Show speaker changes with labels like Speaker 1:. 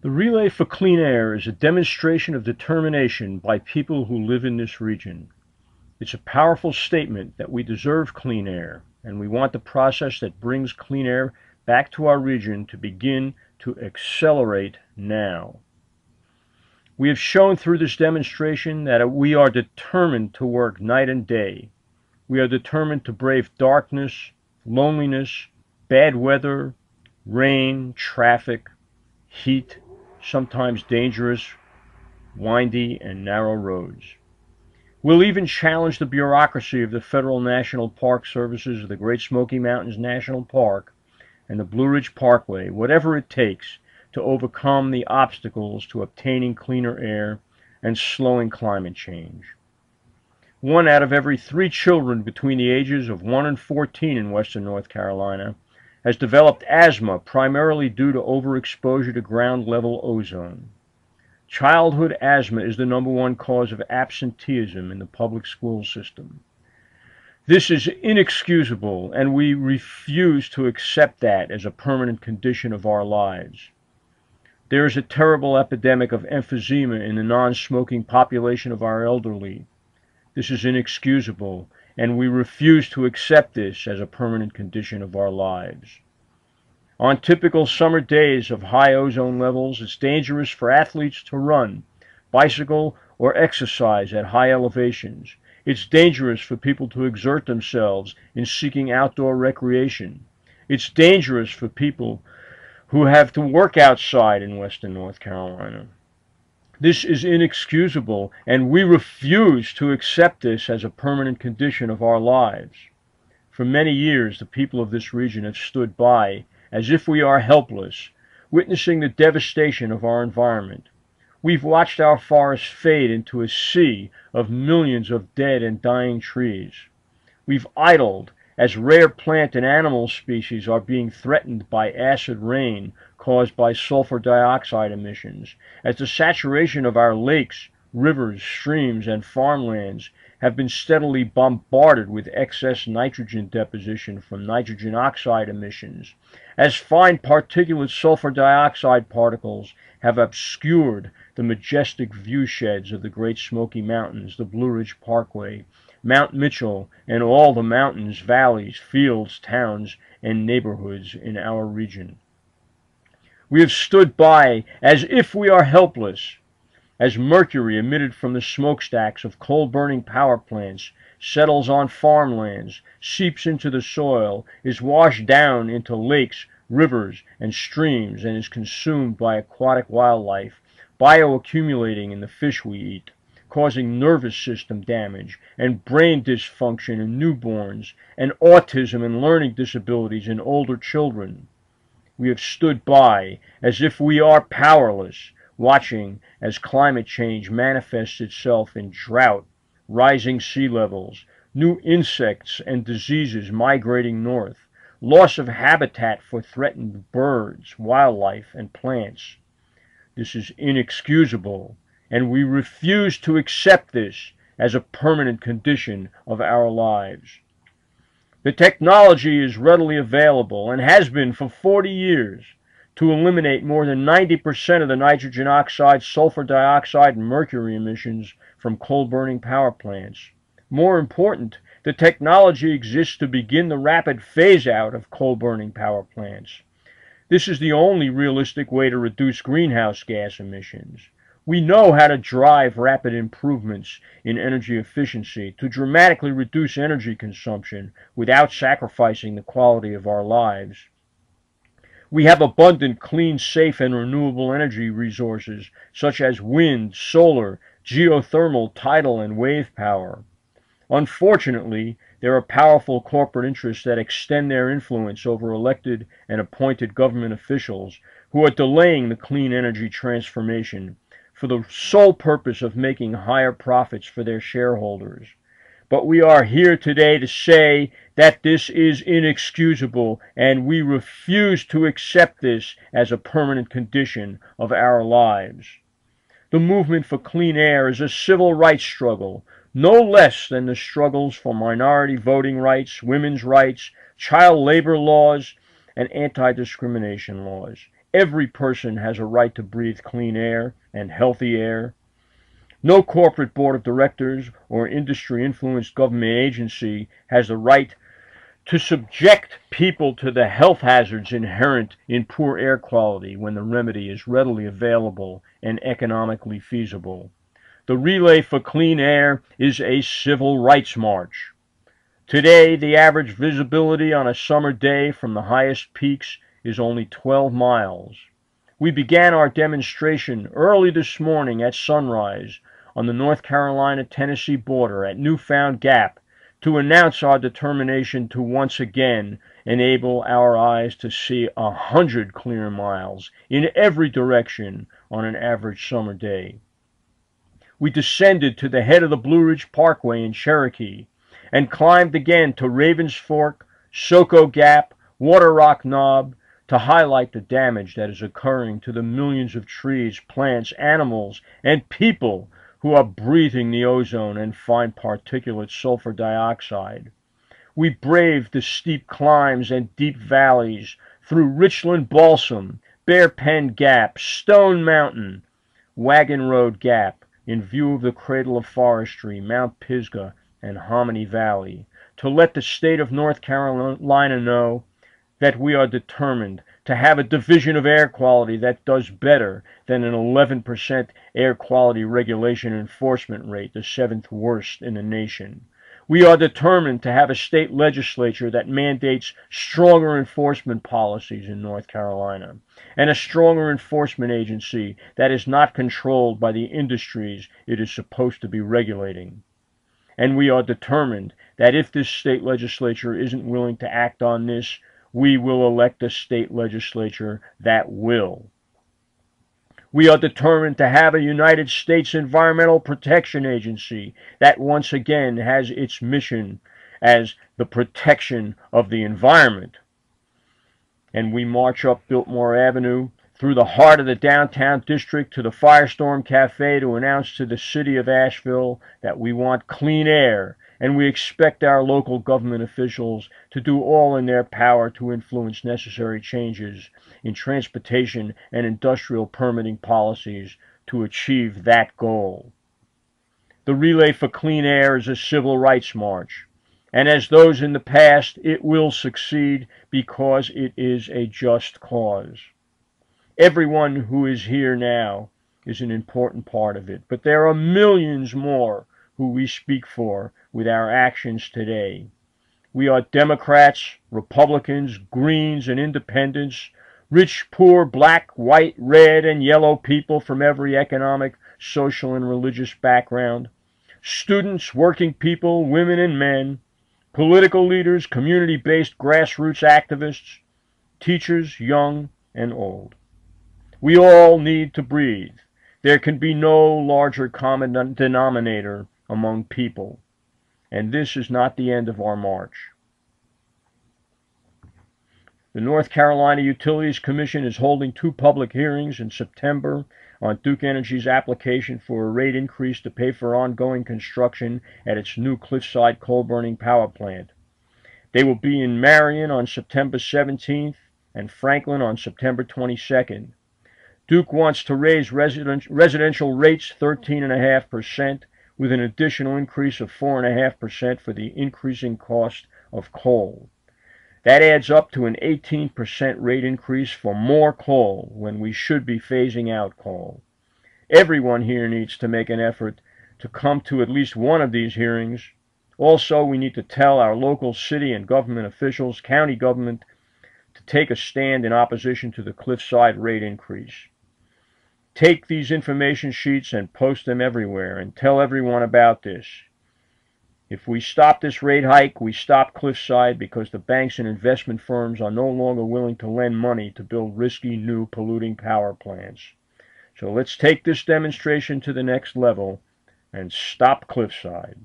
Speaker 1: The Relay for Clean Air is a demonstration of determination by people who live in this region. It's a powerful statement that we deserve clean air, and we want the process that brings clean air back to our region to begin to accelerate now. We have shown through this demonstration that we are determined to work night and day. We are determined to brave darkness, loneliness, bad weather, rain, traffic, heat, sometimes dangerous, windy, and narrow roads. We'll even challenge the bureaucracy of the Federal National Park Services of the Great Smoky Mountains National Park and the Blue Ridge Parkway, whatever it takes to overcome the obstacles to obtaining cleaner air and slowing climate change. 1 out of every 3 children between the ages of 1 and 14 in western North Carolina has developed asthma primarily due to overexposure to ground-level ozone. Childhood asthma is the #1 cause of absenteeism in the public school system. This is inexcusable, and we refuse to accept that as a permanent condition of our lives. There is a terrible epidemic of emphysema in the non-smoking population of our elderly. This is inexcusable, and we refuse to accept this as a permanent condition of our lives. On typical summer days of high ozone levels, it's dangerous for athletes to run, bicycle, or exercise at high elevations. It's dangerous for people to exert themselves in seeking outdoor recreation. It's dangerous for people who have to work outside in western North Carolina. This is inexcusable, and we refuse to accept this as a permanent condition of our lives. For many years, the people of this region have stood by as if we are helpless, witnessing the devastation of our environment. We've watched our forests fade into a sea of millions of dead and dying trees. We've idled as rare plant and animal species are being threatened by acid rain caused by sulfur dioxide emissions, as the saturation of our lakes, rivers, streams, and farmlands have been steadily bombarded with excess nitrogen deposition from nitrogen oxide emissions, as fine particulate sulfur dioxide particles have obscured the majestic viewsheds of the Great Smoky Mountains, the Blue Ridge Parkway, Mount Mitchell, and all the mountains, valleys, fields, towns, and neighborhoods in our region. We have stood by as if we are helpless, as mercury emitted from the smokestacks of coal-burning power plants settles on farmlands, seeps into the soil, is washed down into lakes, rivers, and streams, and is consumed by aquatic wildlife, bioaccumulating in the fish we eat, causing nervous system damage and brain dysfunction in newborns, and autism and learning disabilities in older children. We have stood by as if we are powerless, watching as climate change manifests itself in drought, rising sea levels, new insects and diseases migrating north, loss of habitat for threatened birds, wildlife, and plants. This is inexcusable, and we refuse to accept this as a permanent condition of our lives. The technology is readily available and has been for 40 years to eliminate more than 90% of the nitrogen oxide, sulfur dioxide, and mercury emissions from coal-burning power plants. More important, the technology exists to begin the rapid phase-out of coal-burning power plants. This is the only realistic way to reduce greenhouse gas emissions. We know how to drive rapid improvements in energy efficiency to dramatically reduce energy consumption without sacrificing the quality of our lives. We have abundant, clean, safe, and renewable energy resources such as wind, solar, geothermal, tidal, and wave power. Unfortunately, there are powerful corporate interests that extend their influence over elected and appointed government officials who are delaying the clean energy transformation for the sole purpose of making higher profits for their shareholders. But we are here today to say that this is inexcusable, and we refuse to accept this as a permanent condition of our lives. The movement for clean air is a civil rights struggle, no less than the struggles for minority voting rights, women's rights, child labor laws, and anti-discrimination laws. Every person has a right to breathe clean air and healthy air. No corporate board of directors or industry-influenced government agency has the right to subject people to the health hazards inherent in poor air quality when the remedy is readily available and economically feasible. The Relay for Clean Air is a civil rights march. Today, the average visibility on a summer day from the highest peaks is only 12 miles. We began our demonstration early this morning at sunrise on the North Carolina-Tennessee border at Newfound Gap to announce our determination to once again enable our eyes to see 100 clear miles in every direction on an average summer day. We descended to the head of the Blue Ridge Parkway in Cherokee and climbed again to Ravens Fork, Soco Gap, Water Rock Knob to highlight the damage that is occurring to the millions of trees, plants, animals, and people who are breathing the ozone and fine particulate sulfur dioxide. We braved the steep climbs and deep valleys through Richland Balsam, Bear Pen Gap, Stone Mountain, Wagon Road Gap, in view of the cradle of forestry, Mount Pisgah, and Hominy Valley, to let the state of North Carolina know that we are determined to have a division of air quality that does better than an 11% air quality regulation enforcement rate, the 7th worst in the nation. We are determined to have a state legislature that mandates stronger enforcement policies in North Carolina, and a stronger enforcement agency that is not controlled by the industries it is supposed to be regulating. And we are determined that if this state legislature isn't willing to act on this, we will elect a state legislature that will. We are determined to have a United States Environmental Protection Agency that once again has its mission as the protection of the environment. And we march up Biltmore Avenue through the heart of the downtown district to the Firestorm Cafe to announce to the city of Asheville that we want clean air, and we expect our local government officials to do all in their power to influence necessary changes in transportation and industrial permitting policies to achieve that goal. The Relay for Clean Air is a civil rights march, and as those in the past, it will succeed because it is a just cause. Everyone who is here now is an important part of it, but there are millions more who we speak for with our actions today. We are Democrats, Republicans, Greens, and Independents, rich, poor, black, white, red, and yellow people from every economic, social, and religious background, students, working people, women and men, political leaders, community-based grassroots activists, teachers, young and old. We all need to breathe. There can be no larger common denominator among people. And this is not the end of our march. The North Carolina Utilities Commission is holding 2 public hearings in September on Duke Energy's application for a rate increase to pay for ongoing construction at its new Cliffside coal-burning power plant. They will be in Marion on September 17th and Franklin on September 22nd. Duke wants to raise residential rates 13.5%, with an additional increase of 4.5% for the increasing cost of coal. That adds up to an 18% rate increase for more coal when we should be phasing out coal. Everyone here needs to make an effort to come to at least one of these hearings. Also, we need to tell our local city and government officials, county government, to take a stand in opposition to the Cliffside rate increase. Take these information sheets and post them everywhere and tell everyone about this. If we stop this rate hike, we stop Cliffside because the banks and investment firms are no longer willing to lend money to build risky new polluting power plants. So let's take this demonstration to the next level and stop Cliffside.